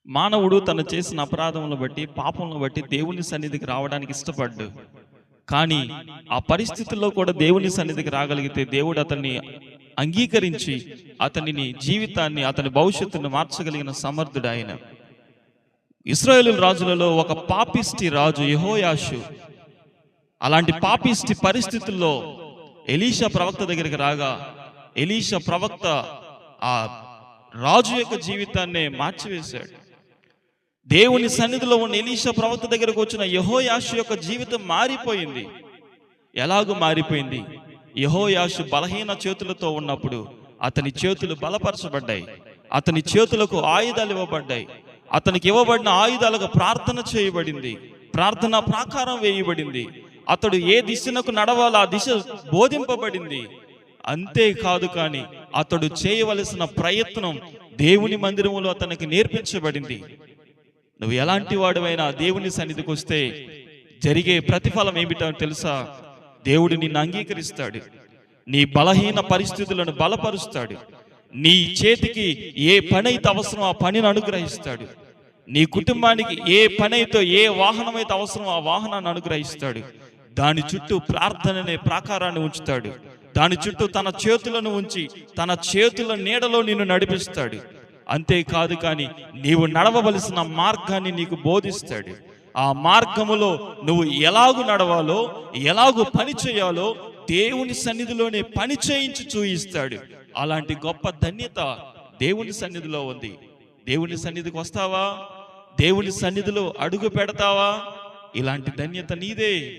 మానవుడు తను చేసిన అపరాధములను బట్టి, పాపములను బట్టి దేవుని సన్నిధికి రావడానికి ఇష్టపడ్డు. కానీ ఆ పరిస్థితుల్లో కూడా దేవుని సన్నిధికి రాగలిగితే దేవుడు అతన్ని అంగీకరించి అతనిని జీవితాన్ని, అతని భవిష్యత్తును మార్చగలిగిన సమర్థుడు ఆయన. ఇశ్రాయేలు రాజులలో ఒక పాపిష్టి రాజు యెహోయాషు. అలాంటి పాపిష్టి పరిస్థితుల్లో ఎలీషా ప్రవక్త దగ్గరికి రాగా ఎలీషా ప్రవక్త ఆ రాజు యొక్క జీవితాన్ని మార్చివేశాడు. దేవుని సన్నిధిలో ఉన్న ఎలీషా ప్రవక్త దగ్గరకు వచ్చిన యెహోయాషు యొక్క జీవితం మారిపోయింది. ఎలాగూ మారిపోయింది? యెహోయాషు బలహీన చేతులతో ఉన్నప్పుడు అతని చేతులు బలపరచబడ్డాయి. అతని చేతులకు ఆయుధాలు ఇవ్వబడ్డాయి. అతనికి ఇవ్వబడిన ఆయుధాలకు ప్రార్థన చేయబడింది, ప్రార్థన ప్రాకారం వేయబడింది. అతడు ఏ దిశకు నడవాలో ఆ దిశ బోధింపబడింది. అంతేకాదు కానీ అతడు చేయవలసిన ప్రయత్నం దేవుని మందిరములో అతనికి నేర్పించబడింది. నువ్వు ఎలాంటి వాడువైనా దేవుని సన్నిధికి వస్తే జరిగే ప్రతిఫలం ఏమిటో తెలుసా? దేవుడు నిన్ను అంగీకరిస్తాడు. నీ బలహీన పరిస్థితులను బలపరుస్తాడు. నీ చేతికి ఏ పని అయితే అవసరం ఆ పనిని అనుగ్రహిస్తాడు. నీ కుటుంబానికి ఏ పని అయితే, ఏ వాహనం అయితే అవసరం ఆ వాహనాన్ని అనుగ్రహిస్తాడు. దాని చుట్టూ ప్రార్థన అనే ప్రాకారాన్ని ఉంచుతాడు. దాని చుట్టూ తన చేతులను ఉంచి తన చేతుల నీడలో నిన్ను నడిపిస్తాడు. అంతేకాదు కానీ నీవు నడవవలసిన మార్గాన్ని నీకు బోధిస్తాడు. ఆ మార్గములో నువ్వు ఎలాగు నడవాలో, ఎలాగూ పని చేయాలో దేవుని సన్నిధిలోనే పని చేయించి చూయిస్తాడు. అలాంటి గొప్ప ధన్యత దేవుని సన్నిధిలో ఉంది. దేవుని సన్నిధికి వస్తావా? దేవుని సన్నిధిలో అడుగు పెడతావా? ఇలాంటి ధన్యత నీదే.